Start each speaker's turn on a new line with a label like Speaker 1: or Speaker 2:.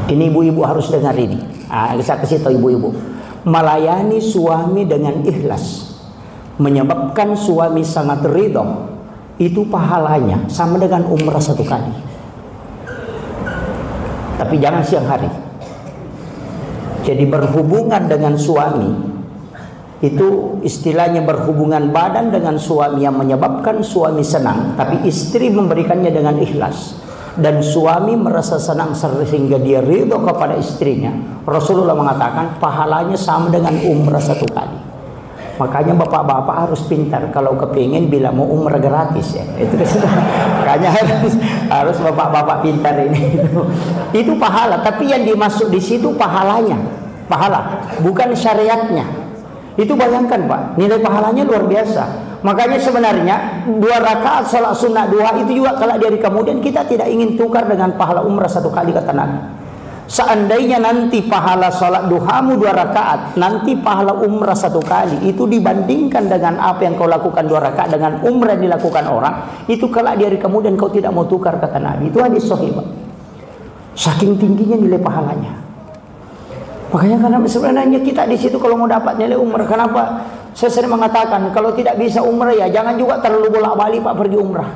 Speaker 1: Ini ibu-ibu harus dengar ini. Saya kasih tahu ibu-ibu. Melayani suami dengan ikhlas menyebabkan suami sangat ridho, itu pahalanya sama dengan umrah 1 kali. Tapi jangan siang hari. Jadi berhubungan dengan suami itu istilahnya berhubungan badan dengan suami yang menyebabkan suami senang, tapi istri memberikannya dengan ikhlas dan suami merasa senang sehingga dia ridho kepada istrinya. Rasulullah mengatakan pahalanya sama dengan umrah 1 kali. Makanya bapak-bapak harus pintar kalau kepingin bila mau umrah gratis ya. Itu makanya harus bapak-bapak pintar ini. Itu pahala, tapi yang dimasuk di situ pahalanya, pahala, bukan syariatnya. Itu bayangkan Pak, nilai pahalanya luar biasa. Makanya sebenarnya 2 rakaat salat sunnah duha itu juga kalau dari kemudian kita tidak ingin tukar dengan pahala umrah 1 kali, kata Nabi. Seandainya nanti pahala salat duhamu 2 rakaat, nanti pahala umrah 1 kali, itu dibandingkan dengan apa yang kau lakukan 2 rakaat dengan umrah yang dilakukan orang, itu kalau dari kemudian kau tidak mau tukar, kata Nabi. Itu hadis sahih Pak. Saking tingginya nilai pahalanya. Makanya karena sebenarnya kita di situ kalau mau dapat nilai umrah, kenapa saya sering mengatakan kalau tidak bisa umrah ya jangan juga terlalu bolak-balik Pak pergi umrah.